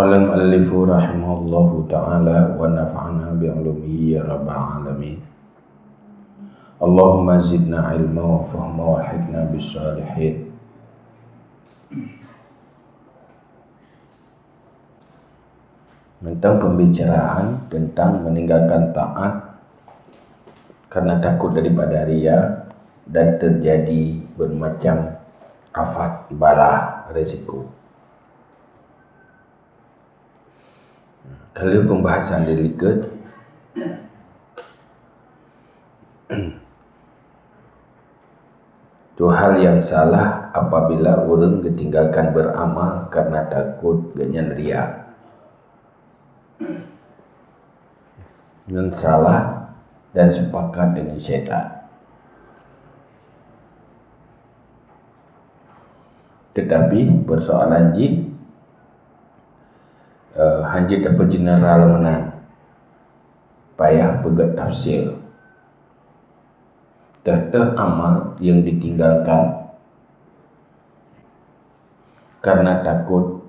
Qala al-muallifu rahimahullahu ta'ala wa nafa'ana bi'ulumihi ya rabbal alamin. Allahumma zidna ilma wa fahma wa alhiqna bis-salihin. Tentang pembicaraan tentang meninggalkan taat karena takut daripada riya dan terjadi bermacam afat, bala, resiko. Kalau pembahasan delikat, itu hal yang salah apabila orang ketinggalkan beramal karena takut dengan riya. Dan salah dan sepakat dengan syaitan. Tetapi persoalan jin hanjit apa general menang payah pegat tafsir terteh amal yang ditinggalkan karena takut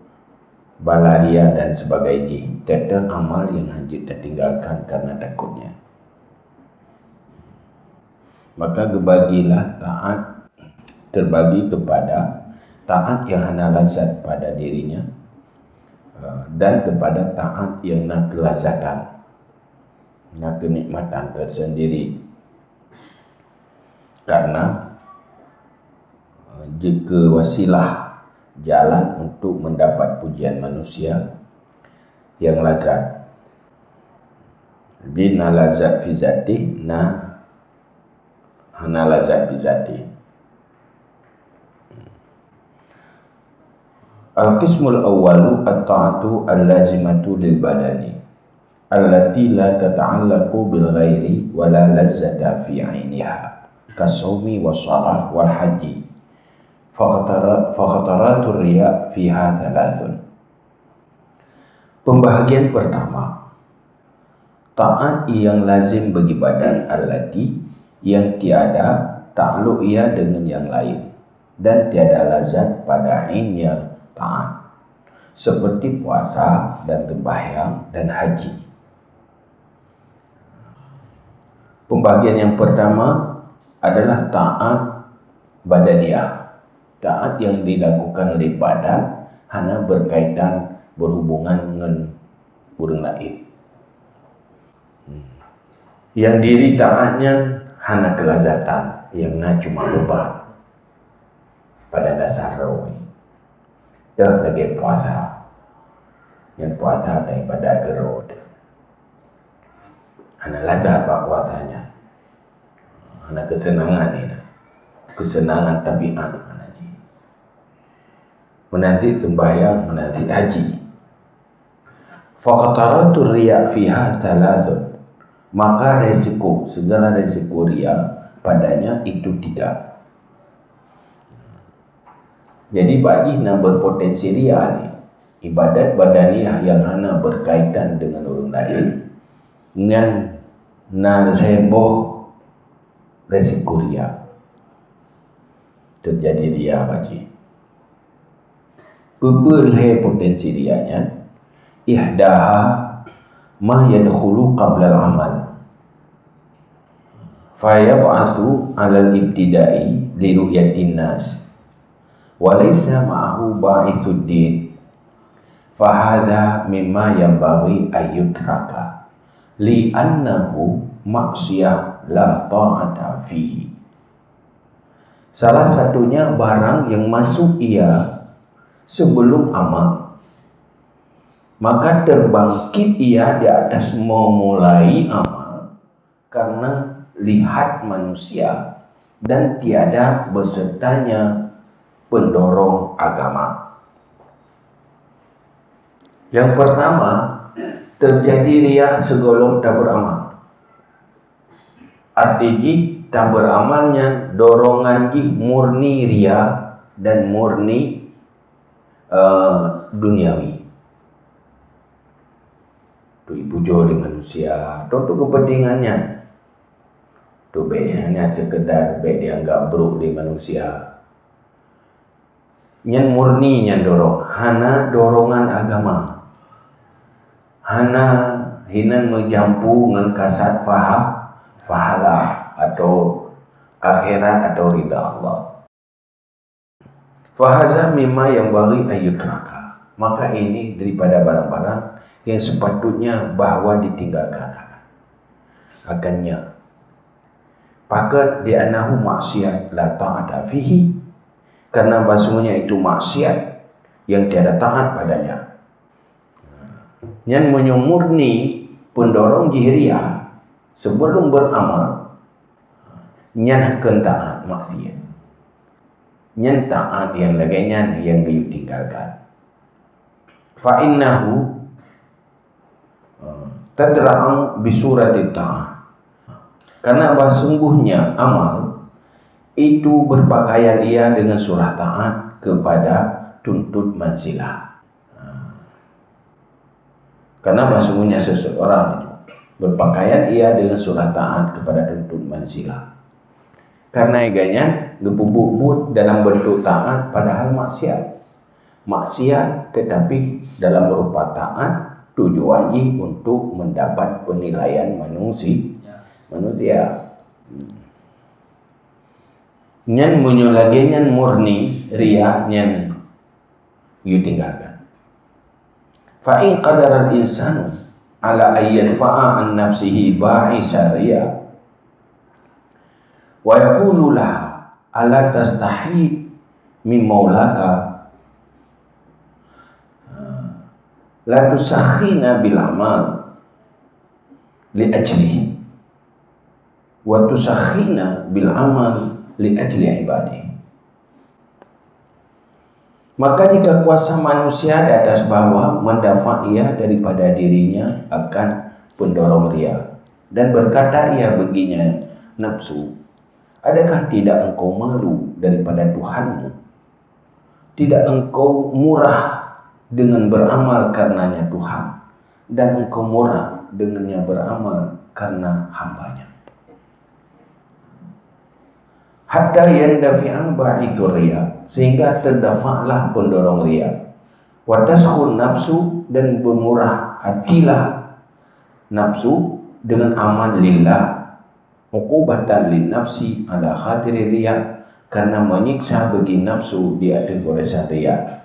balaria dan sebagainya. Terteh amal yang hanjit ditinggalkan karena takutnya. Maka kebagilah taat terbagi kepada taat yang hana lazat pada dirinya dan kepada taat yang nak kelazatan, nak kenikmatan tersendiri. Karena jika wasilah jalan untuk mendapat pujian manusia yang lazat, bina lazat fi zatih na hana lazat fi zatih. Al-qismul awwalu at-ta'atu al-lazimatu lil badani allati la tata'allaqu bil ghairi wa la lazzata fi 'ainiha kasawmi was-shalah wal haji fakhataratur riya fiha thalathun. Pembahagian pertama, taat yang lazim bagi badan allati yang tiada ta'alluq ia dengan yang lain dan tiada lazat pada ainnya taat, seperti puasa dan sembahyang dan haji. Pembagian yang pertama adalah taat badaniyah, taat yang dilakukan oleh badan hanya berkaitan berhubungan dengan orang lain. Yang diri taatnya hanya kelazatan, yang cuma beban pada dasar rawi. Dan lagi puasa, yang puasa daripada gerod, hanya lazat pak puasanya, hanya kesenangan ini, kesenangan tabiat, menanti sembahyang, menanti haji. Fakataratur riya fiha thalathun, maka resiko, segala resiko riya padanya itu tidak. Jadi bagi yang berpotensi riya ni, ibadat badaniyah yang hanya berkaitan dengan orang lain, dengan nalheboh resiko riya, terjadi riya bagi. Beberapa potensi riyanya, ihdaha ma yadkhulu qabla al-amal fayab'athu 'ala al-ibtida'i li ru'yatin nas walaysa ma'ahu ba'ithud din fahadha mimma yanbaghi ayyudraka li'annahu maksiyah la ta'ata fihi. Salah satunya barang yang masuk ia sebelum amal, maka terbangkit ia di atas memulai amal karena lihat manusia dan tiada besertanya pendorong agama. Yang pertama, terjadi riya segolong tak beramal. Artinya tak beramalnya dorongan murni riya dan murni duniawi. Tu ibu jori manusia, tu kepentingannya. Tu hanya sekedar dianggap buruk di manusia. Yang murni yang dorong, hana dorongan agama. hana hinan menjampu dengan kasat fahala atau akhirat atau ridha Allah. Fahaza mimma yang bagi ayutraka, maka ini daripada barang-barang yang sepatutnya bahwa ditinggalkan akannya. Pakat di anahu maksiat la ta'ata fihi, karena bahasanya itu maksiat yang tiada taat padanya. Yang menyumurni pendorong jihriah sebelum beramal, nyan akan taat maksiat, nyan taat yang laganya yang ditinggalkan. Fa innahu tadra'u bisurati ta'at, karena sungguhnya amal itu berpakaian ia dengan surah taat kepada tuntut manzilah. Karena sungguhnya seseorang itu berpakaian ia dengan surah taat kepada tuntut manzilah. Karena iganya gebubuk dalam bentuk taat padahal maksiat. Maksiat tetapi dalam berupa taat, tujuannya untuk mendapat penilaian manusia. Nyan lagi nyan murni ria nyan you tinggalkan. Fa in qadara al-insanu ala an yadfa'a an nafsihi ba'isa riya wa yaqulu laha ala tastahi min maulaka la tusakhina bil amal li ajlihi wa tusakhina bil amal li ajli ibadi. Maka jika kuasa manusia di atas bawah mendafa ia daripada dirinya akan pendorong ria, dan berkata ia baginya nafsu, adakah tidak engkau malu daripada Tuhanmu? Tidak engkau murah dengan beramal karenanya Tuhan, dan engkau murah dengannya beramal karena hambanya. Hatta yandafi'an ba'idur riya, sehingga terdafa'lah pendorong riya. Wa taskhun nafsu, dan bermurah hatilah nafsu dengan amal lillah, uqubatan lin nafsi ala khatiri riya, karena menyiksa bagi nafsu di atas goresan riya.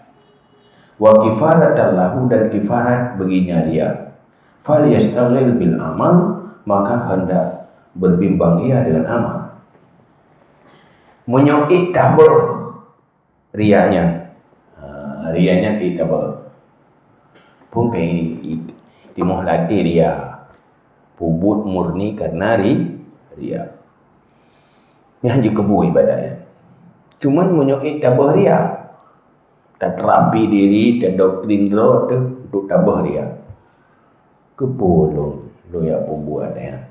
Wa kifaratan lahu, dan kifarat baginya riya. Fal yastaghil bil amal, maka hendak berbimbang ia dengan amal. Menyokit tabur rianya, rianya kita pun kayak timuh latih ria, pubut murni karena ria. Ini hanya kebu ibadahnya. Cuman menyokit tabur ria, tak terapi diri, tak doktrin lo tu untuk tabur ria. Kebu lo ya pubuat ya.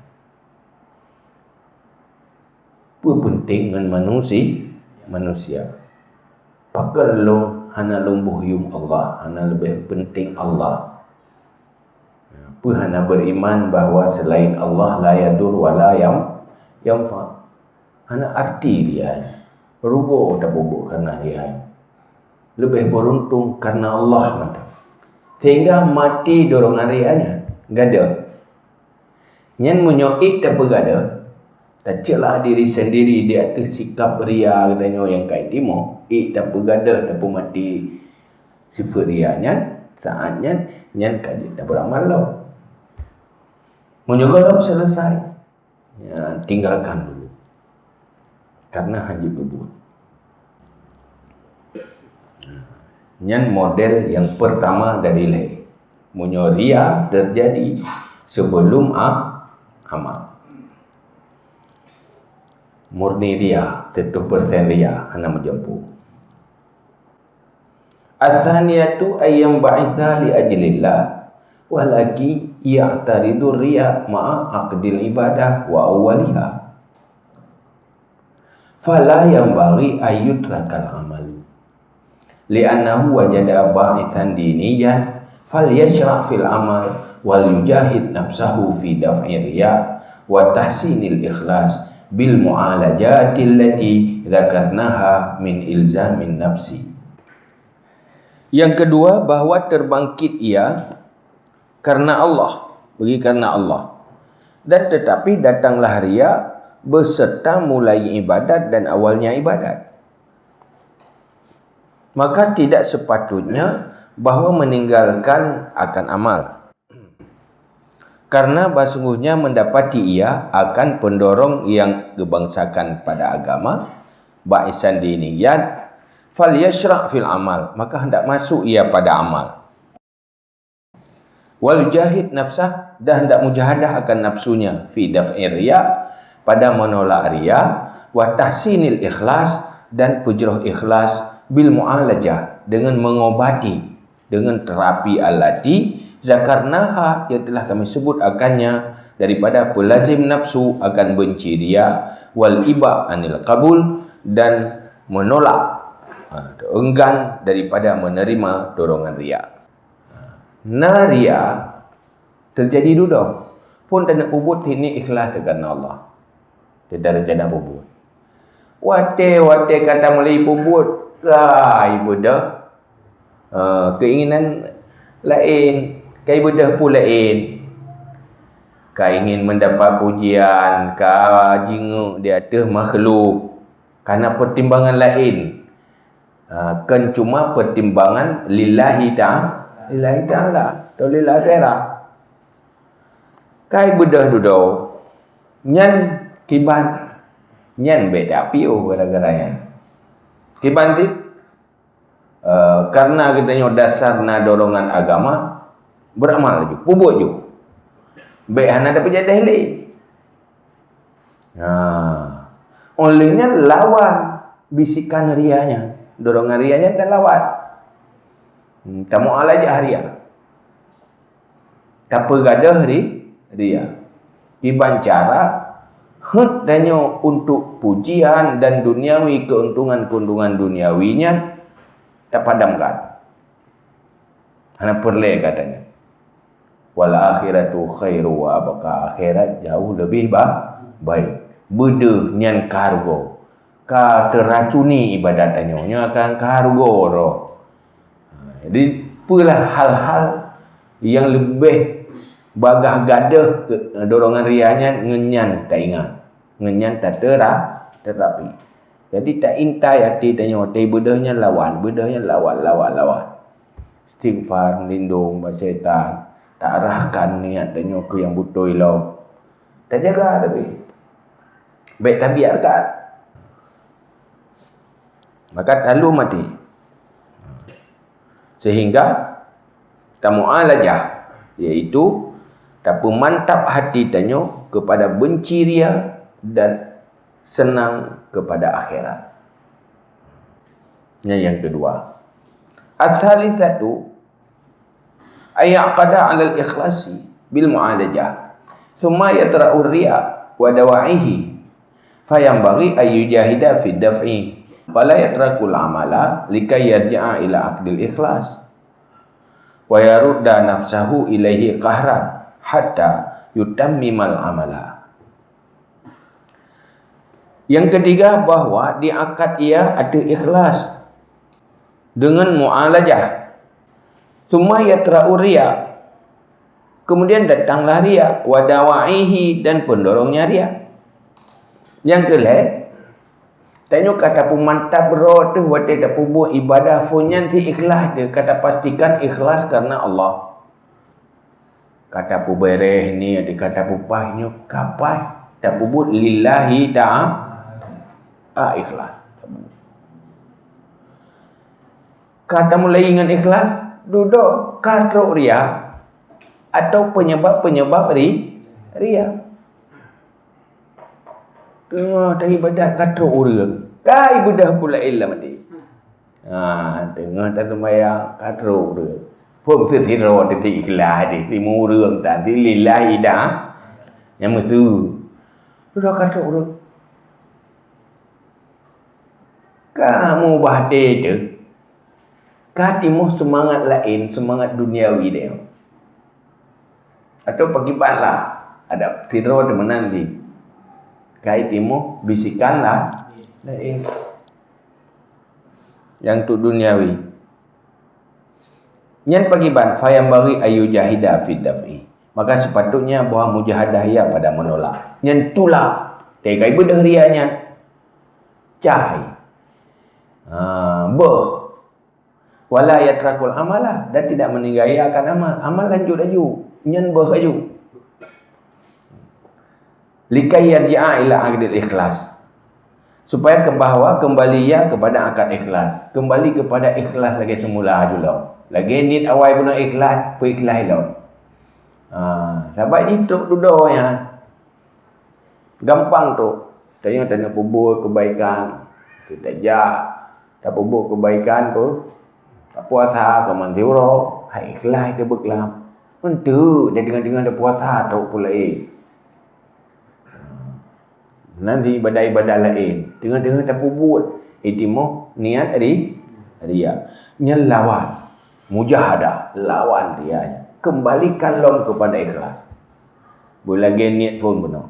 Penting dengan manusia. Pakal lo hana lumbuh yung Allah, hana lebih penting Allah. Pu hana beriman bahawa selain Allah la yadur wa la yanfa. Hana arti dia. Rugo tak bubuk karena dia. Lebih beruntung karena Allah mantap. Sehingga mati dorongan rianya. Gada. Nyan munyoik tak bergada. Tak celah diri sendiri di atas sikap ria katanya yang kain timur. Tak bergada, tak mati sifat rianya. Saatnya nyan kaji tak beramal lo. Menyogalap selesai, ya, tinggalkan dulu. Karena hanya berbuat. Nyan model yang pertama dari leh. Ria terjadi sebelum amal. Murni ria, 100% ria, hana menjampu. As-saniyatu ayyam ba'itha li ajlillah, walaki ya'taridu ria ma'a aqdil ibadah wa awwaliha. Fala yanbaghi ayyutrakal amalu. Li'annahu wajada ba'ithan diniyan, falyashra' fil amal, wal yujahid nafsahu fi daf'i ria wa tahsinil ikhlas bil mu'alajati allati dzakarnaha min ilzamin nafsi. Yang kedua, bahwa terbangkit ia karena Allah, pergi karena Allah. Dan tetapi datanglah ria beserta mulai ibadat dan awalnya ibadat. Maka tidak sepatutnya bahawa meninggalkan akan amal. Karena sesungguhnya mendapati ia akan pendorong yang gebangsakan pada agama, ba'isan diniyat, fal yashra' fil amal, maka hendak masuk ia pada amal. Wal jahid nafsah, dan hendak mujahadah akan nafsunya fi daf'i riya, pada menolak riya, wa tahsinil ikhlas, dan pujruh ikhlas, bil mu'alajah, dengan mengobati, dengan terapi allati zakarnaha, yang telah kami sebut akannya, daripada pelazim nafsu akan benci riya, wal iba anil qabul, dan menolak, enggan daripada menerima dorongan riya. Ria terjadi duduk pun tak nak pubut ini ikhlas kerana Allah. Tidak ada pubut. Wate kata mulai pubut kai budak. Keinginan lain, kai budak pun lain. Kai ingin mendapat pujian, kai jinguk di atas makhluk karena pertimbangan lain. Kan cuma pertimbangan lillahi ta'ala, tolil akhirah. Kai bedah duduk nyan kiban, nyan beda piu gara-garanya kiban ti karena kita dasarna dorongan agama beramal ju pubuk ju be hana dapat jadah lain. Olehnya lawan bisikan rianya, dorongan rianya dan lawan. Kamu alajah ria. Tak pergadah ria. Kiban cara danyo untuk pujian dan duniawi, keuntungan duniawinya tak padamkan. Hanya perle katanya. Wal akhiratu khairu, wa abqa, akhirat jauh lebih baik. Beda nyan kargo. Ka teracuni ibadatnya nya akan kargo roh. Jadi apalah hal-hal yang lebih bagah gadah dorongan rianya ngenyan tak ingat, ngenyan tak terapi. Jadi tak intai hati tanya hati bedahnya lawan istighfar melindung syaitan, tak arahkan niat tanya ke yang betul lo, tak jaga tapi baik tabiat tak, maka lalu mati. Sehingga tamu'alajah, iaitu tak mantap hati tanyo kepada benci ria dan senang kepada akhirat. Yang kedua, ats-tsalitsatu ayyaqada 'alal ikhlasi bil mu'alajah thumma yatra'u riya wa dawa'ihi fayambaghi ayyujahida fi daf'i wala yatrakul amala likay yarja'a ila aqdil ikhlas wa yarudda nafsahu ilaihi qahran hatta yutammimal amala. Yang ketiga, bahawa di akad ia ada ikhlas dengan mu'alajah. Thumma yatra'u riya, kemudian datanglah riya, wa dawa'ihi, dan pendorongnya riya. Yang kelih, tanya kata pemantap roh tu wate tak pubuh ibadah funyan ti ikhlas dia, kata pastikan ikhlas karena Allah. Kata pubereh ni ada kata pupahnya kapai tak pubuh lillahi ta'ala ikhlas. Kata mulai dengan ikhlas duduk katruk ria atau penyebab ria. Tengah dah ibadat katruk urang. Ka ibadah pula ilmu mati. Tengah dah sembahyang katruk urang. Pun setiro detik ikhlas di timu urang tadi lillahi dah. Yang musuh. Sudah katruk urang. Kamu bahde tu. Katimu semangat lain, semangat duniawi dia. Atau pagibanlah ada tidro teman nanti. Kai timu bisikanlah lain. Yang tu duniawi. Nyan pagiban fayam bagi ayu jahida fi daf'i. Maka sepatutnya bahawa mujahadah ia pada menolak. Nyan tulak. Tegai bedah rianya. Cahai. Wala yatrakul amalah. Dan tidak meninggalkan amal. Amal lanjut aju. Nyan berhaju. Likai yarji'a ila aqdil ikhlas. Supaya kembali ia kepada akad ikhlas. Kembali kepada ikhlas lagi semula juga. Lagi niat awal pun ikhlas. Pun ikhlas lah. Sebab itu duduknya. Gampang tu. Tanya kubur kebaikan. Tidak tak kubur kebaikan tu. Tak puasa ke mantiuro. Hai ikhlas dia berkelam. Untuk dia dengar-dengar dia puasa tu pula nanti ibadah-ibadah lain. Dengar-dengar tak buat. Itimo niat ria. Nya lawan. Mujahadah. Lawan ria. Kembalikan lom kepada ikhlas. Boleh lagi niat pun benar.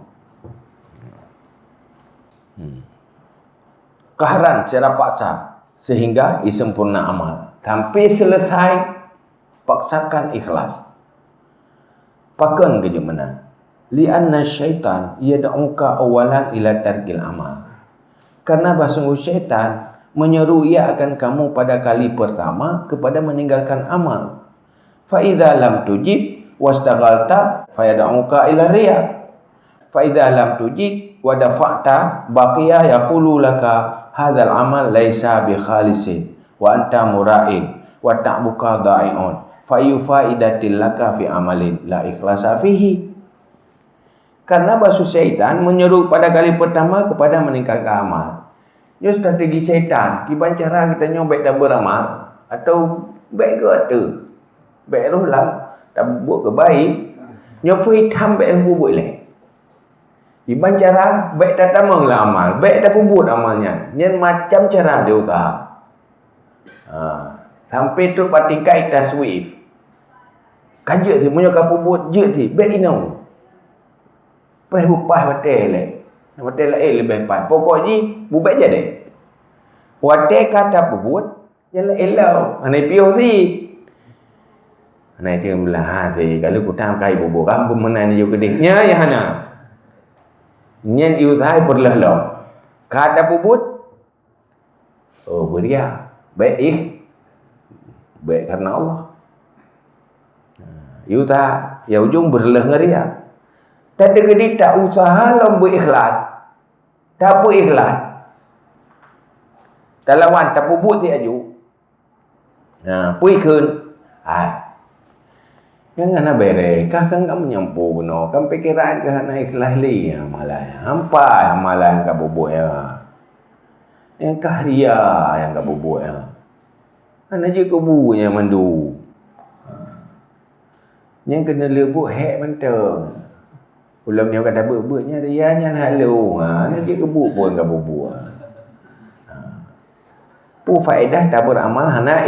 Kaharan secara paksa. Sehingga sempurna amal. Sampai selesai. Paksakan ikhlas. Pakan kerja menang. Lianna syaitan yad'uka awalan ila tarkil amal. Karena sungguh syaitan menyeru ia akan kamu pada kali pertama kepada meninggalkan amal. Fa idza lam tujib wastaghalta fayad'uka ila riya. Fa idza lam tujib wa dafa'ta baqiya yaqulu laka hadzal amal laisa bi khalisin wa anta mura'in wa ta'buka da'i'un fa yufaidatil laka fi amalin la ikhlasa fihi. Karena basuh syaitan menyeru pada kali pertama kepada meningkatkan amal. Ini strategi syaitan. Kiban cara kita nyobek dan beramal. Atau baik ke ada. Baik roh lah. Tak buat ke baik. Nyofu hitam baik roh buat lah. Kiban cara baik tak tamang lah amal. Baik tak buat amalnya. Ini macam cara dia usaha. Sampai tu patikai taswif. Kajak tu. Punya kapu buat je tu. Baik inau. Perih bupas batal lah. Batal lah lebih pas. Pokoknya, bubat je deh. Batal kata buat, jalan elau. Anai piuh si. Anai cakap belah si. Kalau ku tam kai bubuh, kamu menan juga kedihnya ya hana. Nyan iuthai perlah lau. Kata bubuh. Oh, beria. Baik. Baik karena Allah. Iuthai. Ya ujung berlah ngeria. Tak ada kedi tak usaha lomba ikhlas. Tak apa ikhlas. Tak lawan, tak apa buat dia aju. Pui kun. Jangan nak berek. Kah kan kamu nyampu benar. Kan pikiran ke nak ikhlas li. Malah. Hampai malah yang kau buat ya. Yang kah ria yang kau buat ya. Kan aja kau buatnya mandu. Yang kena lebut hek mentang. Ulam ni kata buat-buatnya dia nya halu. Ni dia kebuk pun enggak bubuh. Pu faedah tak beramal hana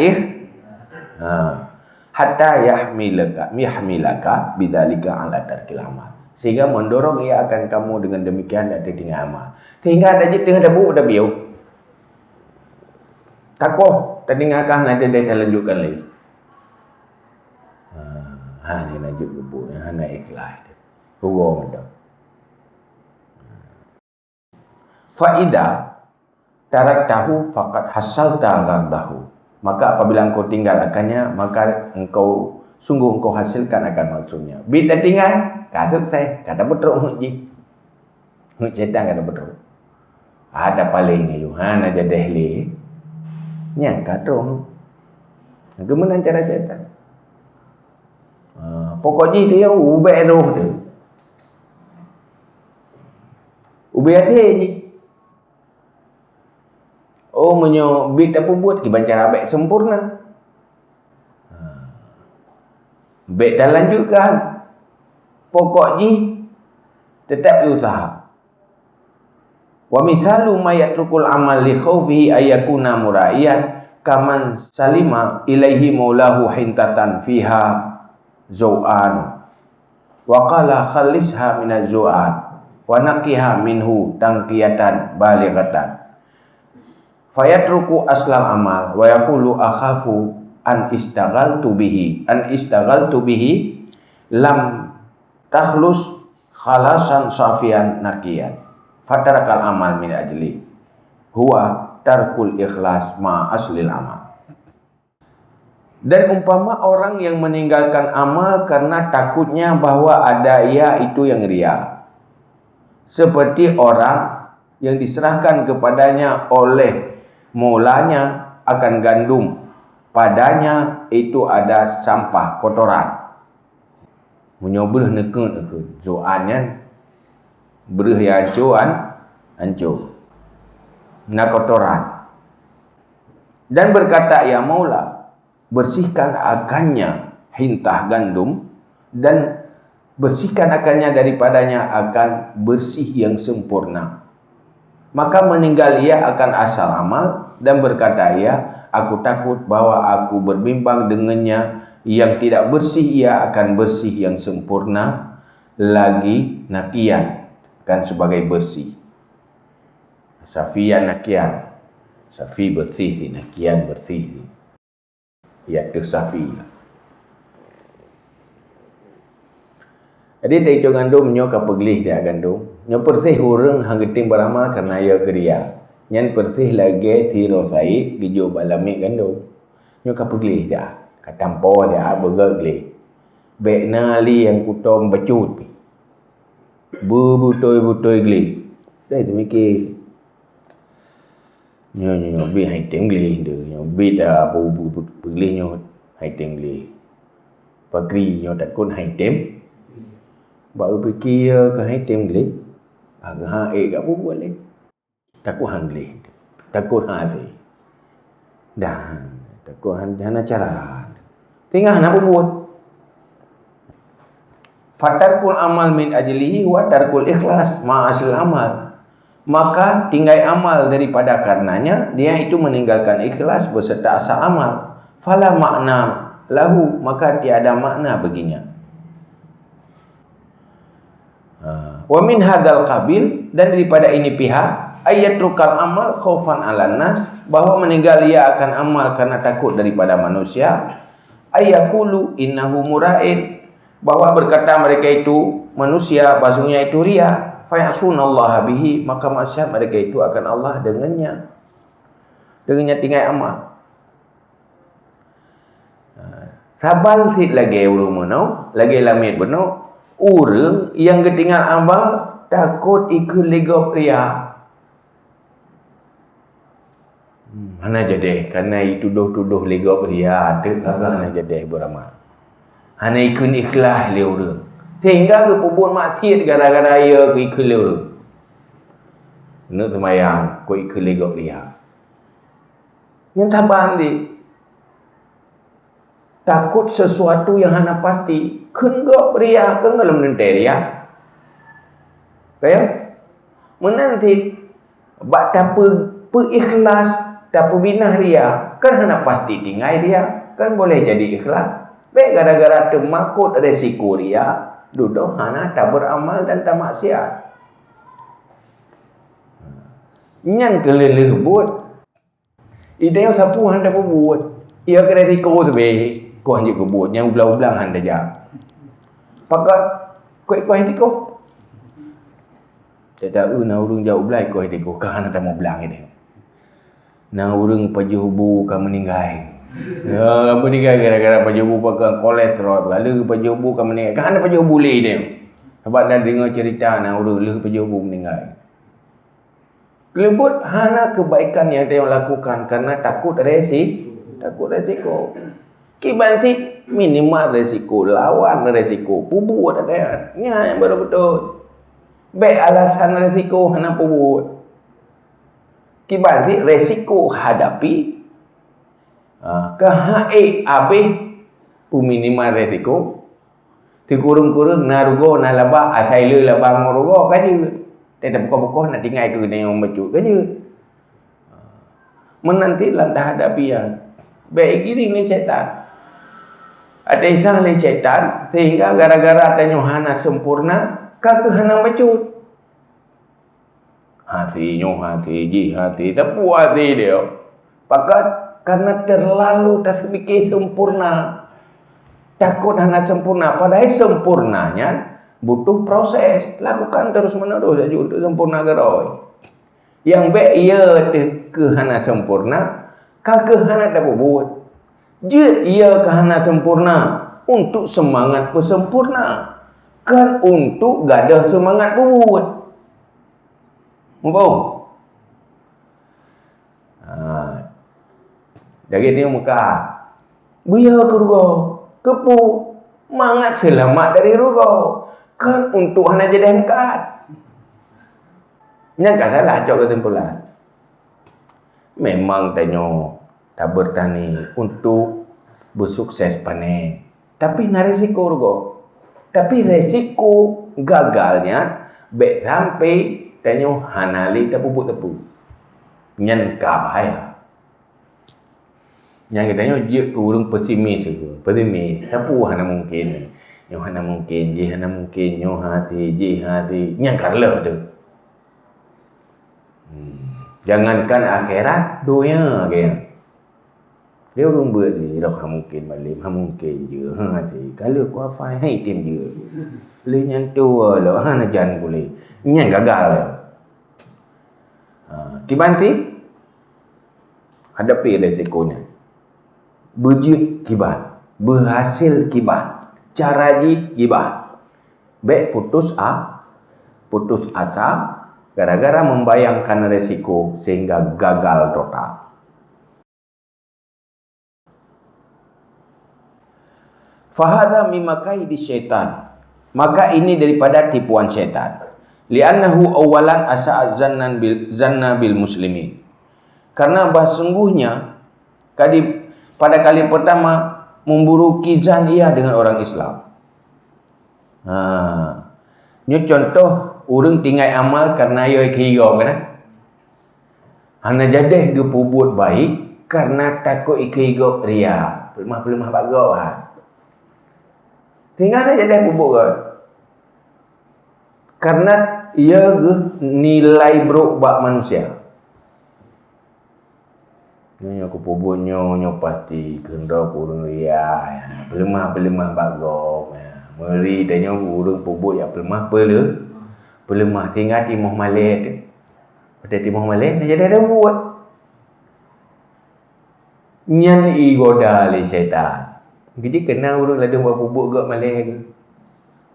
hatta yahmilaka bidzalika ala tarkil amal. Sehingga mendorong ia akan kamu dengan demikian dan dengan amal. Sehingga ada je tengah dabuk dah biau. Takoh tadingakah nanti dia lanjutkan lagi. Ni lanjut gebuk hana ikhlas. Hukum itu. Faida taraktahu faqad hasalta ghardahu. Maka apabila engkau tinggalkannya, maka engkau hasilkan akan maksudnya. Bila tinggal, kata saya, kata betul ji. Syaitan kata betul. Ada paling Yuhan aja dehli. Nya kata. Gimana cara syaitan? Pokoknya dia ubah roh dia. Ubah je. Oh menyobit apa buat kiban cara baik sempurna. Baik dah lanjutkan. Pokoknya tetap usaha. Wa mithalu ma yatrukul amal li khaufihi ayakuna mura'iyan kaman salima ilaihi maulahu hintatan fiha zu'an. Wa qala khalisha minaz zu'an. Wa naqiha minhu tangqiyatan balighatan fayatruku aslal amal wa yaqulu akhafu an istaghaltu bihi lam takhlus khalasan safian nakian fatarakal amal min ajli huwa tarkul ikhlas ma aslil amal. Dan umpama orang yang meninggalkan amal karena takutnya bahwa ada ia itu yang ria, seperti orang yang diserahkan kepadanya oleh maulanya akan gandum, padanya itu ada sampah kotoran. Menyobrah nekut zoannya berah ya hancur na kotoran, dan berkata, ya maula, bersihkan akannya hintah gandum dan bersihkan akannya daripadanya akan bersih yang sempurna. Maka meninggal ia akan asal amal dan berkata ia, aku takut bahwa aku berbimbang dengannya yang tidak bersih, ia akan bersih yang sempurna lagi nakian kan sebagai bersih. Safian nakian, safi bersih, nakian bersih. Ya tu safi. Jadi dari itu gandum nyo kapeglih dia gandum. Nyo persih urang hang geting beramal karena ia geria. Nyan persih lagi tiro sai gijo balami gandum. Nyo kapeglih dia. Katampo dia begeglih. Bekna li yang kutom becut. Butoi gli. Dah itu mikir. Nyo bi hai tem gli de. Nyo bi dah bu gli nyo hai tem gli. Pagri nyo takun hai tem. Baru fikir ke hai tem gli. Agak gak buat lagi. Takut hang gli. Takut hati. Dan takut hana cara. Tinggal nak buat. Fatarkul amal min ajlihi wa tarkul ikhlas ma asl amal. Maka tinggai amal daripada karenanya, dia itu meninggalkan ikhlas beserta asal amal. Fala makna lahu, maka tiada makna baginya. Wa min hadzal qabil, dan daripada ini pihak ayatrukal amal khaufan 'alan nas, bahwa meninggal ia akan amal karena takut daripada manusia. Ayaqulu innahu mura'in, bahwa berkata mereka itu manusia, bahasanya itu ria. Fayasunallaha bihi, maka maksiat mereka itu akan Allah dengannya tinggal amal. Saban sit lagi urang menau, lagi lamit benau, urang yang ketinggal amal takut ikut legop ria. Mana jadi karena tuduh legop ria ada kagak hana jadi beramal. Hana ikut ikhlas le urang. Sehingga ke pubun maksiat gara-gara ia ke ikut le urang. Nak semayang ko ikut legop ria. Yang taban di takut sesuatu yang hana pasti kenggop ria kengalam nente ria. Kaya menanti bak pe ikhlas tak binah ria kan hana pasti tinggai ria kan boleh jadi ikhlas. Baik gara-gara temakut resiko ria duduk hana tak beramal dan tak maksiat. Nyan keleleh buat. Ida yang sapu handa buat. Ia kena resiko tu be. Kau hanya buat yang ulang-ulang handa ja. Pakat kau hidiko. Saya tahu na urang jauh belai kau hidiko kan handa mau belang ini. Na urang pajubu ka meninggal. Ya, kamu ni gara-gara pajubu pakai kolesterol. Lalu pajubu kamu ni kan ada pajubu boleh dia. Sebab dah dengar cerita nak urang le pajubu meninggal. Kelebut hana kebaikan yang dia lakukan karena takut resiko. Kibanti minimal resiko, lawan resiko, pubut ada. Nya yang betul-betul. Baik alasan resiko hana pubut. Kibanti resiko hadapi kahai habis pu minimal resiko ti kurung-kurung narugo na laba asai le laba morugo kaje tidak buka-buka nak tinggal ke dengan baju kaje menanti lam dah hadapi ya baik gini ni setan ada isah le setan sehingga gara-gara tanya hana sempurna ka hana baju hati ji hati tak puas dia pakat Karena terlalu terfikir sempurna. Takut hanya sempurna. Padahal sempurnanya butuh proses. Lakukan terus menerus saja untuk sempurna geroi. Yang baik ia ke hanya sempurna, kagak hanya dapat buat. Dia ia ke hanya sempurna untuk semangat bersempurna. Kan untuk gadah semangat buat. Faham? Dari dia muka. Biar ke ruga. Kepu. Mangat selamat dari ruga. Kan untuk hanya jadi angkat. Yang tak salah cok kesimpulan. Memang tanya tak bertani untuk bersukses panen. Tapi nak resiko ruga. Tapi resiko gagalnya baik sampai tanya hanali tepu-tepu. Nyanka bahaya. Yang kita tanya dia ke urung pesimis itu. Pesimis. Tapi hana mungkin. Yang hana mungkin. Dia hana mungkin. Yang hati. Dia hati. Nyanka lah tu. Jangankan akhirat. Dunia kaya. Dia urung buat ni. Dah mungkin balik. Mungkin je. Hati. Kalau ku hafai. Hai tim je. Boleh nyantua lah. Hana jangan boleh. Nyan gagal lah. Kibanti. Hadapi resikonya. Berjud kibat, berhasil kibat, cara ji kibat. Baik putus asa gara-gara membayangkan resiko sehingga gagal total. Fahadha mimakai di syaitan. Maka ini daripada tipuan syaitan. Li'annahu awalan asa zanna bil muslimin. Karena sungguhnya pada kali pertama memburuki zan ia dengan orang Islam. Ini contoh orang tinggal amal karena ia kira kan? Hana jadeh ke buat baik karena takut ikut ria. Pelemah bagau tinggal dia jadeh buat kan? Karena ia nilai buruk bak manusia. Nyonya aku pubunyo pasti kendor kurung ria. Pelemah bagong. Meri tanya urung pubuk ya pelemah pelemah tinggal Timur Malay. Pada Timur Malay dia ada buat. Nyan i goda le syaitan. Jadi kena urung ladung buat pubuk gak Malay ke.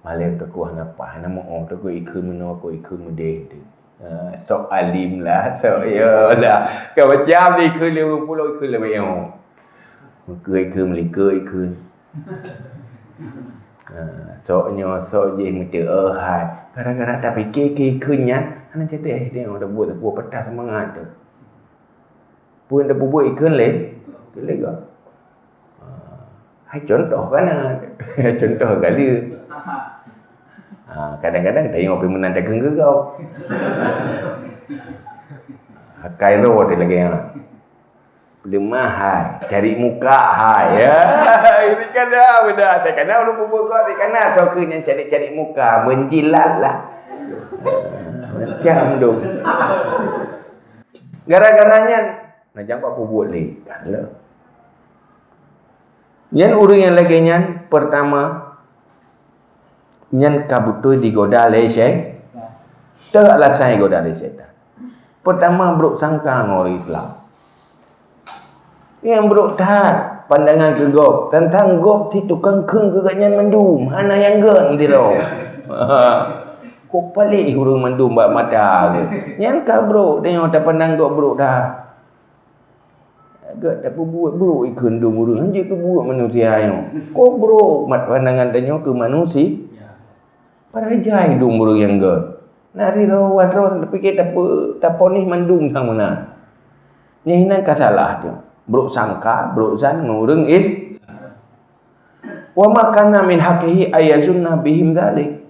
Malay tu ku hanapa nama tu ku ikut meno aku ikut mudeh tu. Sok alim lah, sok ya lah. Kau macam ni ikut 50 ikut lebih yang. Muka ikut melika ikut. Sok je mesti hai. Kadang-kadang tak fikir ikutnya, hana jadi dia dah buat petah semangat tu. Pun dah buat ikut le. Lega. Hai contoh kan. Contoh kali. Kadang-kadang tengok pergi menang dagang ke kau. Kairo dia lagi yang pelemah hai, cari muka hai. Ya, ini kan dah benda. Saya kena orang bubuk kau, saya kena sokanya cari-cari muka, menjilat lah. Macam tu. Gara-garanya nak jangkau bubuk leh. Kalau yang orang yang lagi yang pertama nyan kabutu digoda oleh syaitan. Tak alasan goda oleh syaitan. Pertama buruk sangka dengan orang Islam. Yang buruk tahat pandangan ke gop. Tentang gop ti tukang keng ke nyan mendum. Mana yang gen tiro. Kok palik hurung mendum bak mata ke. Nyan ka bro tengok tak pandang gop buruk dah. Agak tak buat buruk ikun dum hurung. Hanya ke buat manusia yang. Kok bro mat pandangan tengok ke manusia. Padahal jai dung burung yang ge. Nari rawat fikir tak ni mendung sang mana. Ni hinan kasalah dia. Buruk sangka, buruk zan ngurung is. Wa ma kana min haqqihi ayazunna bihim dzalik.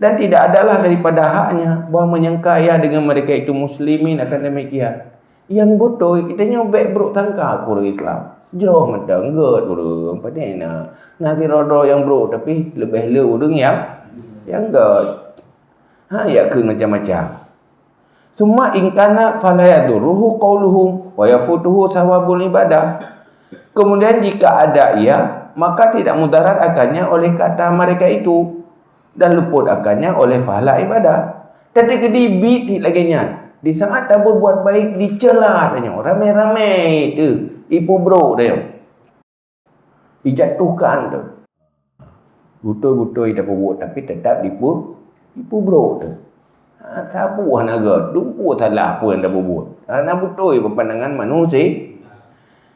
Dan tidak adalah daripada haknya bahawa menyangka ia dengan mereka itu muslimin akan demikian. Yang betul kita nyobek buruk sangka kurang Islam. Jauh medang get burung padena. Nasi rodo yang buruk tapi lebih le urang yang enggak. Ya ke macam-macam. Summa in kana fala yaduruhu qawluhum wa yafutuhu thawabul ibadah. Kemudian jika ada ia, maka tidak mudarat akannya oleh kata mereka itu dan luput akannya oleh pahala ibadah. Tadi kedibit lagi nya. Di saat tak berbuat baik dicela tanya ramai-ramai tu ibu bro dia. Dijatuhkan tu. Betul-betul dia buat tapi tetap ibu bro tu. Tabu hanaga, dumpu salah apa yang dah buat. Nak betul pandangan manusia.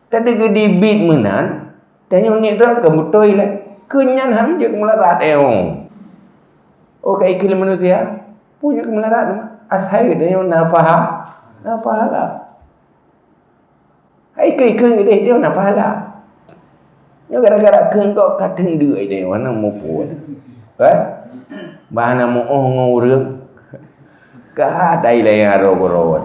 Tadi kedibit menan tanya ni dah ke betul lah. Kenyan ham je kemelarat Oh kai iklim manusia punya kemelarat asal dia nafah lah. Hai kai ke dia nafah lah. Ni gara-gara keung kau kadang deui dia warna mau puan. Bahana mau ngurang. Ka dai lai aro-aro.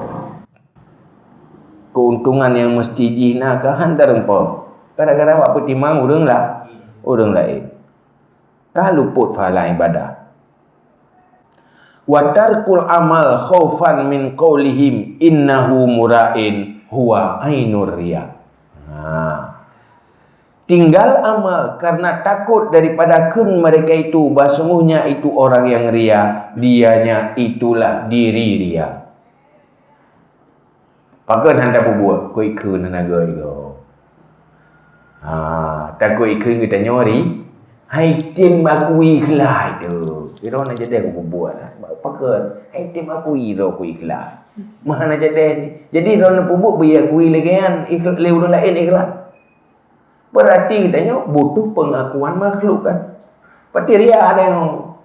Keuntungan yang mesti jina ke hantar empau. Kadang-kadang waktu timang urang lain. Kah luput pahala ibadah. Wa tarkul amal khaufan min qaulihim innahu mura'in huwa ainur riya. Tinggal amal karena takut daripada kun mereka itu sesungguhnya itu orang yang ria, dianya itulah diri ria. Pakai hendak buat kau ikut naga itu. Takut ikut kita nyori. Hai tim aku ikhlas tu. Kira nak jadi aku buat lah. Pakai hai tim aku ikhlas. Mana jadi? Jadi orang nak buat biar aku lagi kan ikhlas lewat lain ikhlas. Berarti katanya butuh pengakuan makhluk kan. Pati ria ada yang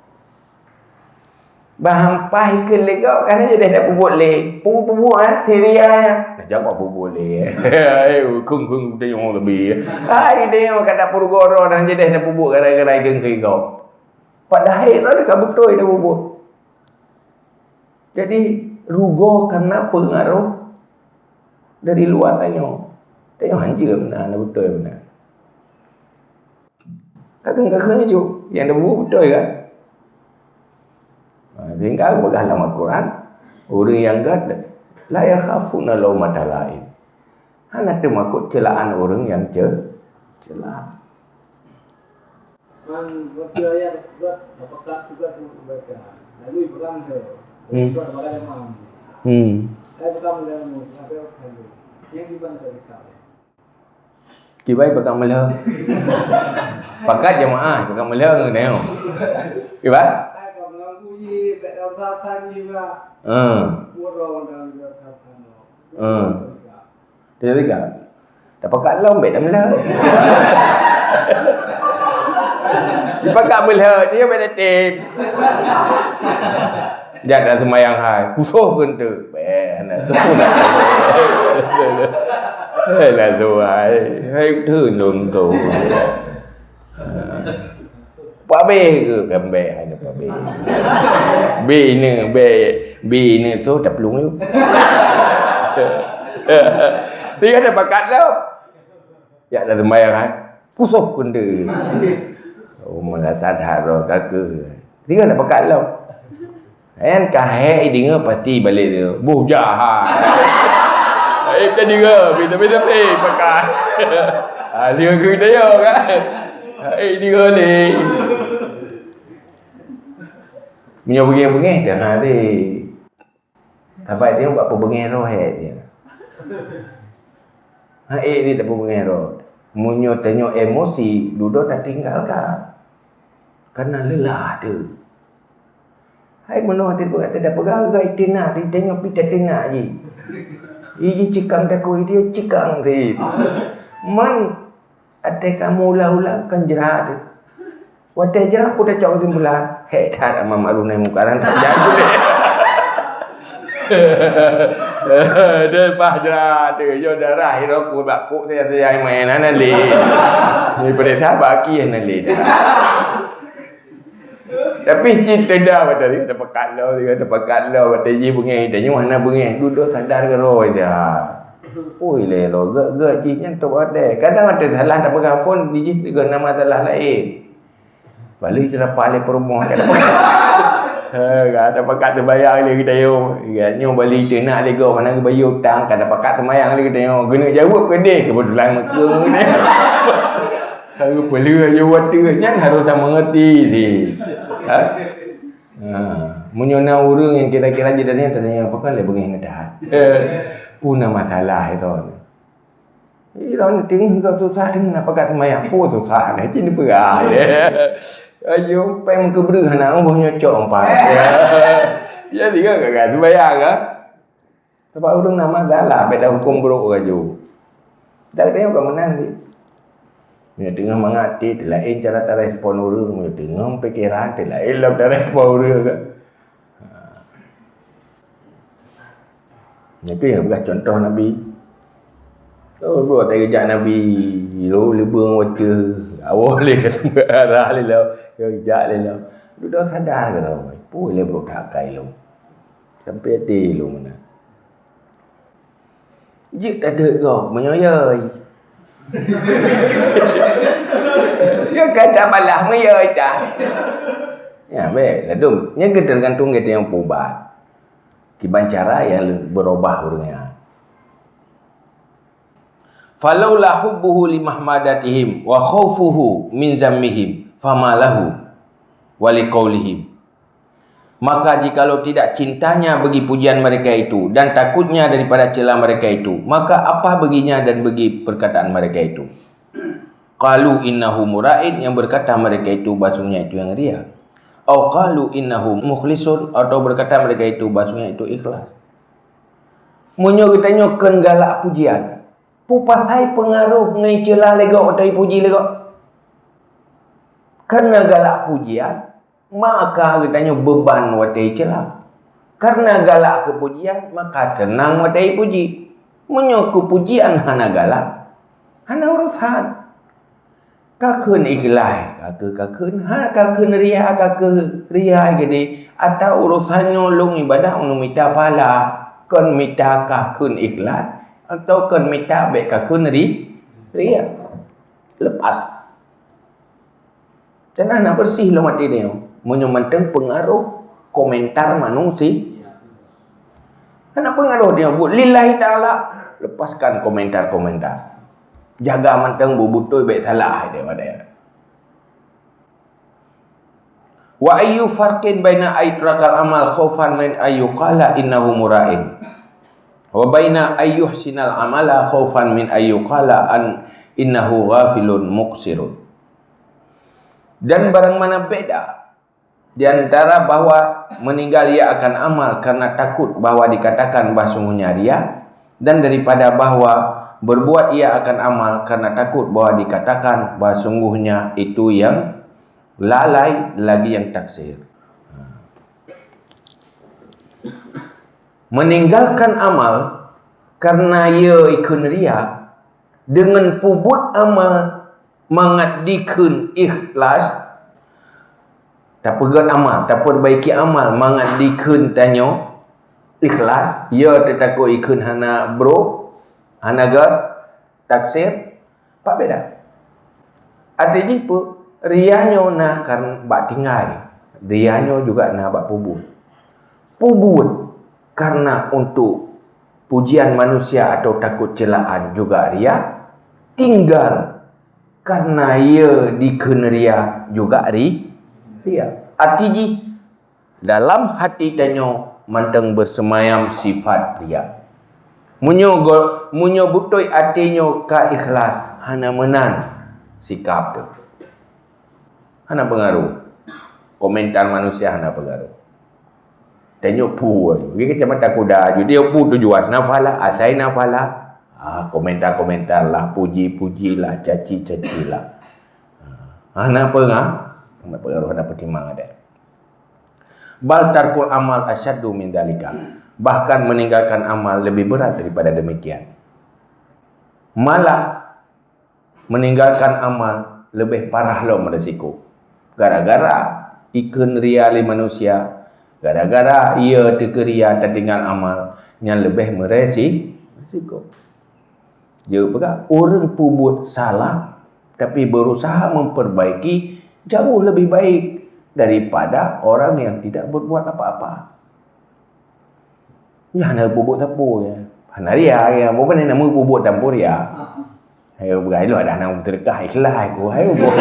bahampai ke legau kan dia dah buat le. Buat ria ya. Nak jawab apa boleh. Kung dia yang lebih. Dia yang kata purgoro dan dia dah buat gara-gara geng ke kau. Padahal dia betul dia buat. Jadi rugo karena pengaruh dari luar tanya. Tanya hanja benar betul benar. Kakak-kakaknya juga yang dah buat betul kan. Sehingga bekas dalam Al-Quran orang yang gada la yakhafuna laumata lain. Hana termakut celaan orang yang celaan. Waktu ayat buat apakah juga membaca. Lalu pegang tu. Buat bagai mam. Saya pegang dalam apa yang yang gimana tadi kau? Kibai pegang melah. Pakat jemaah pegang melah ni. Kibai? Dia tiga. Dapat kat long bet dah melah. Dipakat melah dia bet datin. Jangan semayang hai. Kusuh pun tu. Nak tu pun dah. Lah suai. Hai turun tu. Pak B ke gambar ada Pak B. B ni so dah pelung tu. Dia ada bakat lah. Ya dah sembahyang kan. Kusuh pun dia. Oh malah sadar kakak. Dia ada bakat lah. Kan kahai dia pasti balik dia. Buh jahat. Tadi ke beza-beza bakat. Dia ke dia kan. Dia ni. Punya bengih-bengih dah nanti. Sampai dia buat pebengih rohet dia. Dia tak pebengih roh. Munyo tengok emosi, duduk tak tinggalkan. Karena lelah tu. Hai menuh dia buat tak pegang tina, dia tengok pita tina je. Iji cikang takui dia cikang tu. Man ada kamu ulang kan jerah tu. Wadah jerah pun dah cakap timbulan. Hei tak ada malu naik muka orang tak jago deh. Dia pas jerah tu. Yo darah hero ku bakuk saya main nanali. Ni pada sahabat ki nanali. Tapi cerita dah pada dia dapat kalau dia dapat kalau pada ji bengih dia mana bengih duduk sadar ke roh dia. Oi le lo gak jinya tu ada. Kadang ada salah tak pegang phone di juga nama salah lain. Balik kita dapat alih perumah kan. Ada pakat terbayang dia kita yo. Nyo balik dia nak lego mana ke bayu hutang kada pakat terbayang dia kita yo. Kena jawab ke dia kebetulan mekung ni. Harus perlu aja water nyan harus tak mengerti si. Menyona orang yang kira-kira jadi tanya apa kan le bengih ngedah. Puna masalah itu. Iran tinggi kau susah ni nak pakat terbayang pun susah ni ini perah. Ayo pem ke beri anak boh nyocok empat. Jadi kan kakak tu bayang ah. Sebab orang nama salah beda hukum buruk aja. Tak tengok kat mana ni. Dia tengah mengati lain cara tak respon orang, dia tengah fikiran lain lah tak respon orang kan. Itu yang bekas contoh Nabi. Oh, bro, tak kejap Nabi lo lebang waca. Awal le kata arah le lo. Kejap le lo. Lu dah sadar ke tau. Boleh bro tak kai lo. Sampai hati lo mana. Jik tak ada kau menyoyoi. Dia kata malah menyoyoi tak. Ya, baik. Ladum. Yang tergantung kita yang pubat. Kiban cara yang berubah orangnya. Falaula hubbuhu li mahmadatihim wa khaufuhu min zammihim famalahu wa liqaulihim. Maka jikalau tidak cintanya bagi pujian mereka itu dan takutnya daripada celah mereka itu, maka apa baginya dan bagi perkataan mereka itu? Qalu innahu mura'in, yang berkata mereka itu bahasanya itu yang ria. Atau qalu innahu mukhlisun, atau berkata mereka itu bahasanya itu ikhlas. Munyo kitanya ken galak pujian. Pupasai pengaruh ngai celah legok atau puji legok. Karena galak pujian, maka katanya beban watai celah. Karena galak kepujian, maka senang watai puji. Munyo kepujian hana galak, hana urusan. Kakun ikhlas, kakun ria, kakun ria gede. Atau urusannya long ibadah unu minta pahala, kon minta kakun ikhlas. Atau kan minta baik kakun ria. Lepas. Dan anak bersih lo mati dia. Menyemantang pengaruh komentar manusia. Anak pengaruh dia buat lillahi ta'ala. Lepaskan komentar-komentar. Jaga mantang bubutoy baik salah dia pada. Wa ayyu farqin baina aitrakal amal khaufan min ayyuqala innahu mura'in. Wa baina ayyuhsinal amala khaufan min ayyuqala an innahu ghafilun muqsirun. Dan barang mana beda di antara bahwa meninggal ia akan amal karena takut bahwa dikatakan bahawa sungguhnya ria, dan daripada bahwa berbuat ia akan amal karena takut bahwa dikatakan bahawa sungguhnya itu yang lalai lagi yang taksir. Meninggalkan amal karena ia ikun ria dengan pubut amal mengadikan ikhlas tak pegat amal tak perbaiki amal mengadikan tanyo ikhlas ia tetakut ikun hana bro hana gar taksir apa beda ada jipu rianyo nak kan bak tinggal rianyo juga nak bak pubut karena untuk pujian manusia atau takut celaan juga ria, tinggal karena ia dikena ria juga ria. Artinya dalam hati tanyo manteng bersemayam sifat ria. Munyo butoy artinyo ka ikhlas hana menan sikap tu. Hana pengaruh. Komentar manusia hana pengaruh. Tengok pu dia macam mata kuda dia pu tujuan nafala asai nafala komentar lah puji lah caci lah hana pengaruh hana pertimbangan ada. Bal tarkul amal asyaddu min dalika, bahkan meninggalkan amal lebih berat daripada demikian. Malah meninggalkan amal lebih parah lo meresiko, gara-gara ikun riali manusia. Gara-gara ia terkeria tertinggal amal yang lebih meresiko. Juga orang pubut salah tapi berusaha memperbaiki jauh lebih baik daripada orang yang tidak berbuat apa-apa. Ya, nak bubuk tapu ya. Hanaria ya, bukan nama bubuk tampur ya. Ayo berai lu ada nama terkah ikhlas aku. Ayo buat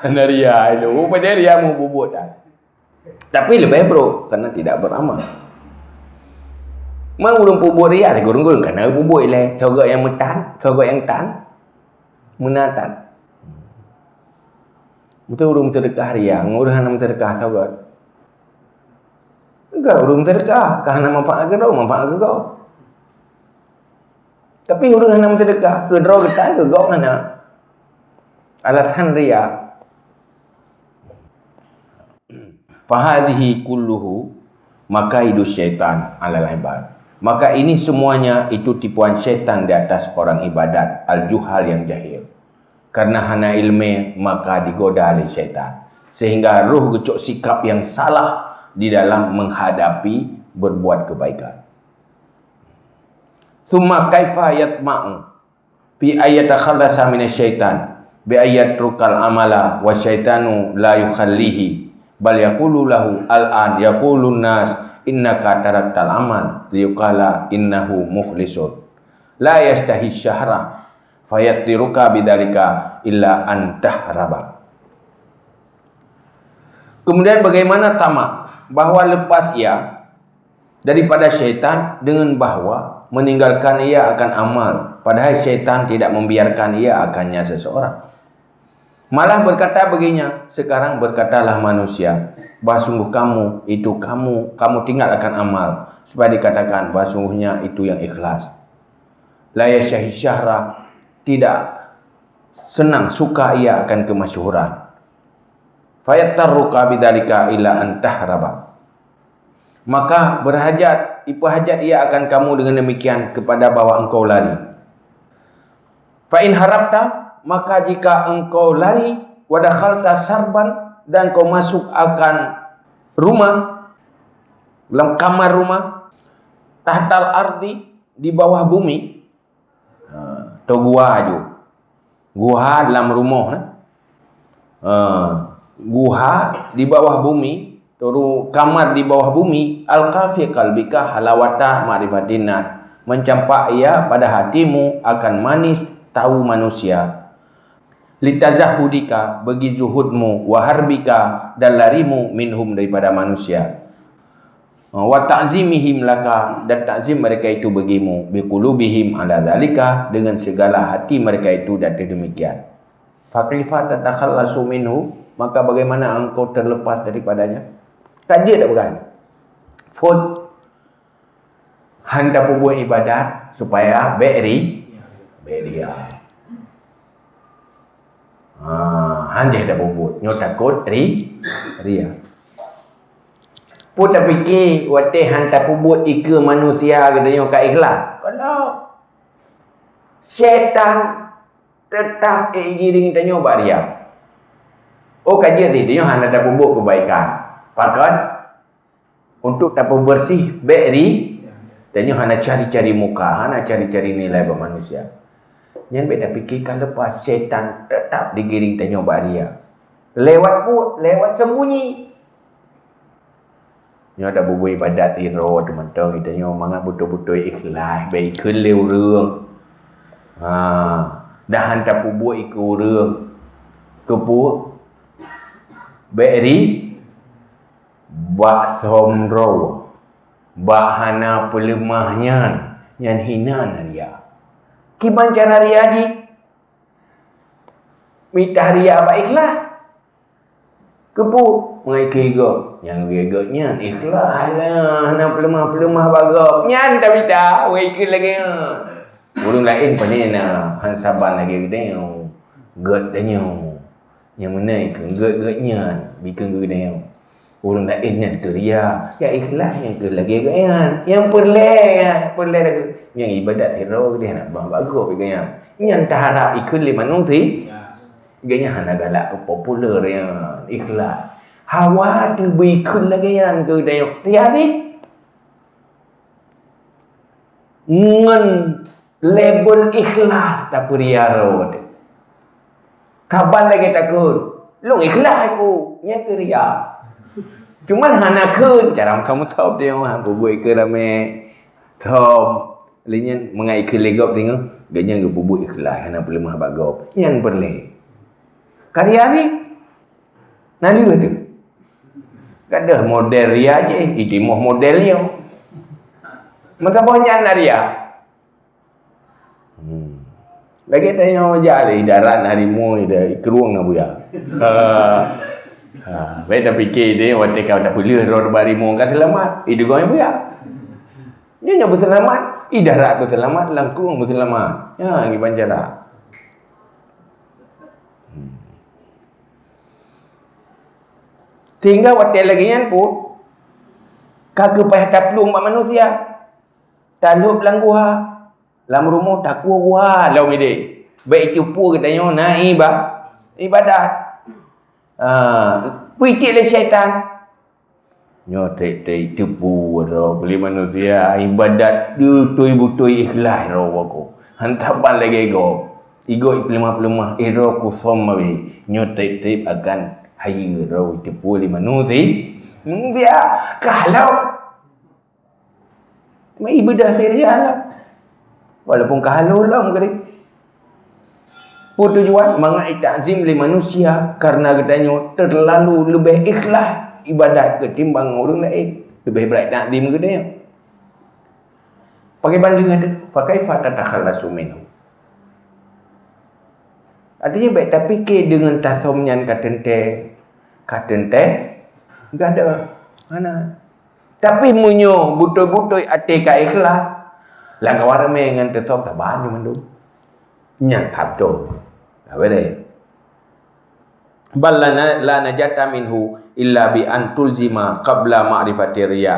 hanaria itu. Bukan dia mau bubuk dah. Tapi lebih bro, karena tidak beramal. Mang urung bubuk ria, gurung-gurung karena bubuk ile. Sogok yang metan, sogok yang tan. Menatan. Betul urung terkah ria, ngurang nama terkah sogok. Enggak urung terkah, karena manfaat ke manfaat ke kau. Tapi urang nama terkah, ke draw getan ke kau mana? Alatan ria. Fahadhihi kulluhu makaidu syaitan alal ibad. Maka ini semuanya itu tipuan syaitan di atas orang ibadat, al-juhal yang jahil. Karena hana ilmu maka digoda oleh syaitan. Sehingga ruh gecok sikap yang salah di dalam menghadapi berbuat kebaikan. Thumma kaifa yatma'u fi ayat khallasa minasyaitan bi ayat rukal amala wa syaitanu la yukhallihi bal yaqulu lahu al-an yaqulun nas innaka taraktal amal liyuqala innahu mukhlisun la yastahi syahra fayatiruka bidzalika illa an tahraba. Kemudian bagaimana tamak bahwa lepas ia daripada syaitan dengan bahwa meninggalkan ia akan amal, padahal syaitan tidak membiarkan ia akannya seseorang. Malah berkata baginya, sekarang berkatalah manusia, bahawa sungguh kamu tinggalkan amal, supaya dikatakan bahawa sungguhnya itu yang ikhlas. La yasyahi syahra, tidak senang, suka ia akan kemasyhuran. Fayatarruka bidzalika ila antahraba. Maka berhajat ia akan kamu dengan demikian kepada bahwa engkau lari. Fa in harabta, maka jika engkau lari, wadakhalta sarban, dan kau masuk akan rumah, dalam kamar rumah, tahtal ardi, di bawah bumi, atau gua dalam rumah, guha di bawah bumi, atau kamar di bawah bumi, al-kafi qalbika halawata ma'rifatin nas, mencampak ia pada hatimu akan manis tahu manusia. Litazahudika, bagi zuhudmu, waharbika, dan larimu minhum daripada manusia. Wa ta'zimihim laka, dan ta'zim mereka itu bagimu, biqulubihim ala dzalika, dengan segala hati mereka itu dan demikian. Faqifat tatakhallasu minhu, maka bagaimana engkau terlepas daripadanya? Kaji tak bukan? Food hendak buat ibadat supaya beria. Hanjah dah bubut, nyo takut ria. Pun tak fikir watih hantar bubut ika manusia katanya kat ikhlas. Kalau syaitan tetap giring tanya buat ria. Oh kajian dia hanya ada bubut kebaikan. Pakat untuk tak bersih beri, tanya hanya cari-cari muka, hanya cari-cari nilai bermanusia. Yang beda fikirkan lepas syaitan tetap digiring tanya baria. Lewat sembunyi. Nyo ada bubuh ibadat hero teman-teman kita nyo mangat betul-betul ikhlas, baik keleu reung. Dah hantar pubuh iku reung. Kepu beri bak somro. Bahana pelemahnya yang hina dia. Kiban cara ria di mitah ria baiklah kepu mengai kego yang geganya ikhlas nak pelemah bagap nyan tak minta wei ke lagi burung lain panena han saban lagi gede ged danya yang mana ikan ged-gednya bikin gede burung lain yang ria ya ikhlas yang ke lagi yang perle yang ibadat hero dia nak bagus beganya yang tak harap ikut lima manusia ganya hana galak ke popular yang ikhlas hawa tu berikut lagi yang tu dia riazi ngan label ikhlas tak periaro kapan lagi takut Lu ikhlas aku. Nya ke ria. Cuman hana keun cara kamu tahu dia mah bubui ke rame. Tom linyan mengai ke legop tengok. Ganya ge bubui ikhlas hana boleh mah bagop. Yang boleh. Karya ni nali tu. Kada model ria je, itimoh model dia. Masa banyak nak ria. Lagi tanya jari darat harimau ida ikruang na buya. Baik tak fikir dia waktu kau tak boleh roh harimau kan selamat. Idu kau buya. Dia nyoba selamat, idarat tu selamat, langkung tu selamat. Ya, ngi banjara. Tinggal waktu lagi yang pun kagak payah taplung mak manusia. Talup langguha. Lam rumah takwa gua law mide. Baik cupu katanya na ibadat. Puitik le syaitan. Nyo tai tipu ro beli manusia ibadat betul-betul ikhlas ro aku. Hantapan lagi ego. Ego iplemah-plemah ero ku somawi. Nyo tai akan hayu ro tipu li manusia. Dia kalau mai ibadah serialah. Walaupun kahalu lah mungkin. Tujuan mengai takzim li manusia karena katanya terlalu lebih ikhlas ibadat ketimbang orang lain. Lebih berat takzim katanya. Pakai banding ada. Pakai fata takhallasu minhu. Artinya baik tak fikir dengan tasomnyan katente enggak ada. Mana? Tapi munyo betul-betul hati ka ikhlas. Lang kawar me ngan tetap tak ban man du. Nya tak tu. Apa dia? Bal la najata minhu illa bi an tulzima qabla ma'rifati riya.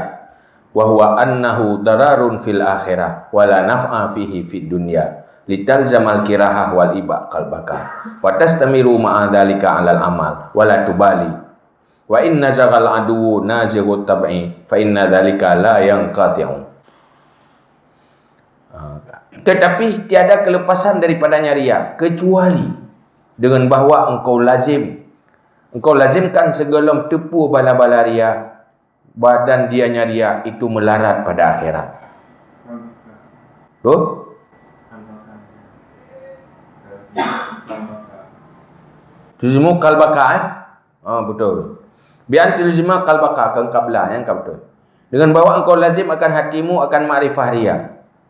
Wa huwa annahu dararun fil akhirah wa la naf'a fihi fid dunya. Litalzamal kirahah wal iba qalbaka. Wa tastamiru ma'a dzalika 'alal amal wa la tubali. Wa inna zaghal adu nazighu tab'i fa inna dzalika la yanqati'u. Tetapi tiada kelepasan daripadanya ria kecuali dengan bahawa engkau lazimkan segala tipu bala-bala ria dan dianya ria itu melarat pada akhirat. Tuh? Tuzimu kalbaka betul. Bian tuzimu kalbaka kengkabla yang betul. Dengan bahawa engkau lazim akan hatimu akan ma'rifah ria.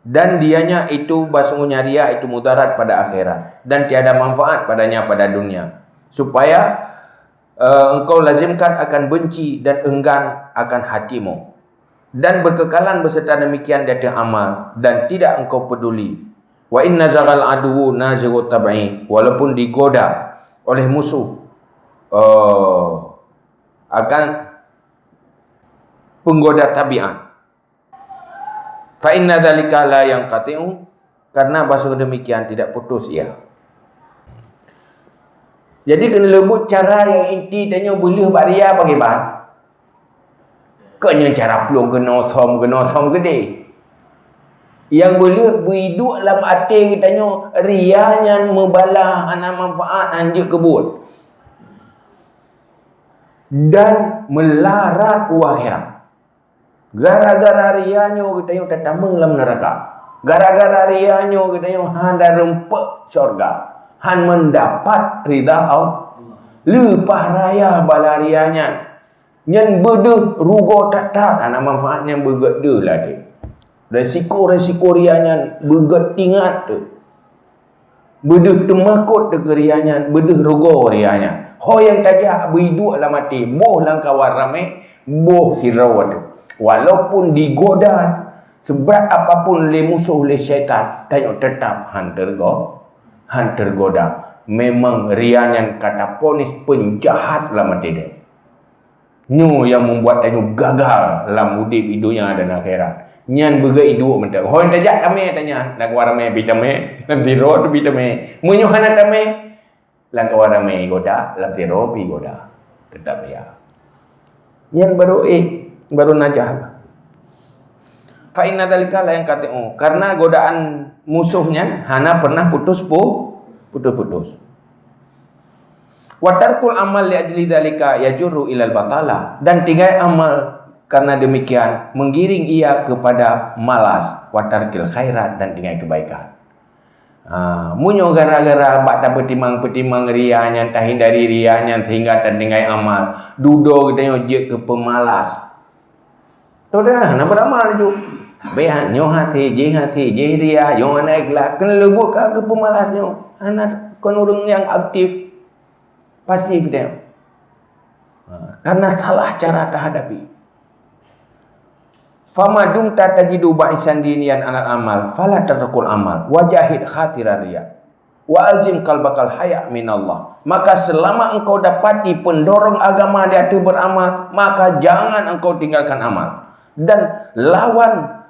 Dan dianya itu basungnya ria itu mudarat pada akhirat dan tiada manfaat padanya pada dunia. Supaya engkau lazimkan akan benci dan enggan akan hatimu dan berkekalan beserta demikian datang amal dan tidak engkau peduli. Wa inna zaghal adu nazighu tab'i, walaupun digoda oleh musuh akan penggoda tabiat. Fa inna dzalika la yanqati'u, karena bahasa demikian tidak putus ia. Jadi kena lebut cara yang inti tanya boleh baria bagi ban. Kena cara pelung kena som gede. Yang boleh berhidup dalam hati katanya rianya membalah ana manfaat anjuk kebut. Dan melarat ku akhirat. Gara-gara rianyo katanya tetameng dalam neraka. Gara-gara rianyo katanya handa rempek syurga. Han mendapat ridha Allah. Lepah raya bala rianya. Nyan bedeh rugo tak ana manfaatnya begede lah dia. Resiko rianya beget tingat tu. Bedeh temakut de rianya, bedeh rugo rianya. Ho yang tajak berhidup dalam mati, boh lang kawar ramai, boh hirau tu. Walaupun digoda seberat apapun oleh musuh oleh syaitan, tanya tetap han tergoda. Memang rianya kata ponis penjahat dalam mati dia. Nyu yang membuat tanya gagal dalam udip hidupnya dan akhirat. Nyan bega hidup mentak. Hoi tajak kami tanya, nak warame bitame, nanti roh bitame. Munyo hana tame, lang kawarame goda, nanti roh pi goda. Tetap ya. Nyan baru najah. Fa inna dzalika la yanqati'u, karena godaan musuhnya hana pernah putus. Wa tarkul amal li ajli dzalika yajurru ilal batala, dan tinggal amal karena demikian menggiring ia kepada malas. Wa tarkil khairat, dan tinggal kebaikan. Munyo gara-gara bak tak petimang-petimang ria yang tahin dari ria yang sehingga terdengai amal duduk kita je ke pemalas. Tu dah nak beramal je. Behan nyo hati je ria yo naik lah kena lebut ke pemalas nyo. Anak kon orang yang aktif pasif dia. Karena salah cara terhadapi. Fama dumta tajidu ba'isan dinian alal amal fala tarkul amal wajahid khatira riya wa alzim qalbakal haya minallah. Maka selama engkau dapati pendorong agama di hati beramal, maka jangan engkau tinggalkan amal dan lawan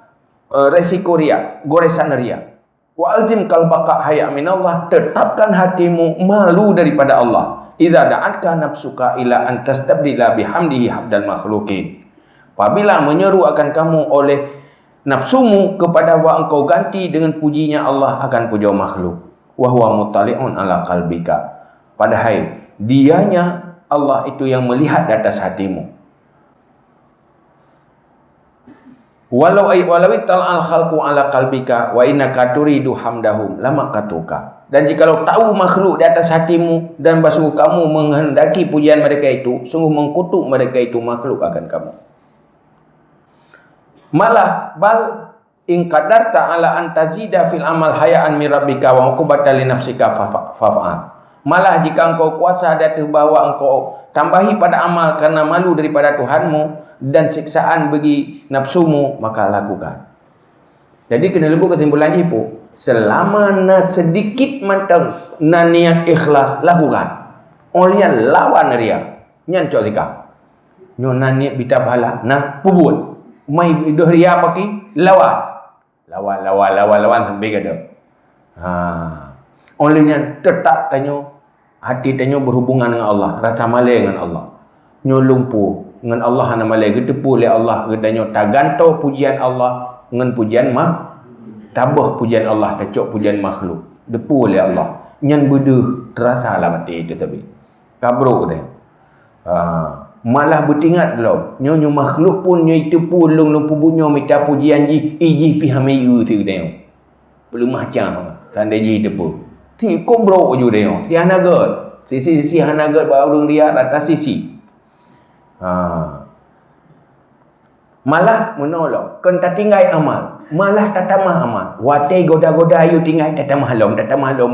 resiko riya, goresan riya. Wa alzim qalbaka haya minallah, tetapkan hatimu malu daripada Allah. Idza da'atka nafsuka ila an tastabdila bihamdihi habdal makhluqin. Apabila menyeru akan kamu oleh nafsumu kepada wa engkau ganti dengan pujinya Allah akan puja makhluk. Wa huwa muttali'un ala qalbika. Padahal dianya Allah itu yang melihat di atas hatimu. Walau tal'al khalqu ala qalbika wa innaka turidu hamdahum lama katuka. Dan jikalau tahu makhluk di atas hatimu dan sungguh kamu menghendaki pujian mereka itu, sungguh mengkutuk mereka itu makhluk akan kamu. Malah bal in qadarta ala an tazida fil amal hayaan min rabbika wa uqubatan li nafsika fafa'al. Malah jika engkau kuasa dan bahwa engkau tambahi pada amal karena malu daripada Tuhanmu dan siksaan bagi nafsumu, maka lakukan. Jadi kena lebut kesimpulan jipu. Selama na sedikit matang na niat ikhlas, lakukan. Olian lawan ria. Nyan cok zikah. Nyo na niat bita pahala, na pubut. Mai dah ria paki, lawan sampai kada. Olian tetap tanyo hati tanyo berhubungan dengan Allah, rasa malai dengan Allah. Nyo lumpuh dengan Allah hana malai, getepu oleh Allah, gedanyo taganto pujian Allah dengan pujian tabah pujian Allah, kacok pujian makhluk. Depu oleh Allah. Nyan beduh terasa lah mati itu tapi. Kabruk dia. Malah bertingat lo. Nyo makhluk pun nyo itu pulung lo pubunyo minta pujian ji iji pi hamayu tu dia. Belum macam tanda ji depu. Ti kombrok ju dia. Ti hanagat. Sisi hanagat baru dia atas sisi. Malah menolong. Kan tak tinggal amal. Malah tatamah amal. Watai goda-goda ayu tinggal tatamah halom.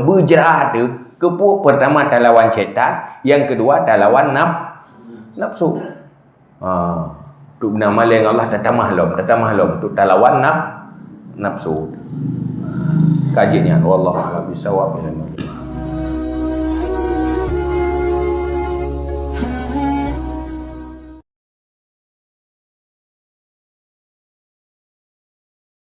Berjerah tu. Kepu pertama talawan syaitan. Yang kedua talawan nafsu. Tu nama lain Allah tatamah halom. Tu talawan nafsu. Kajinya. Wallahu a'lam bishawab.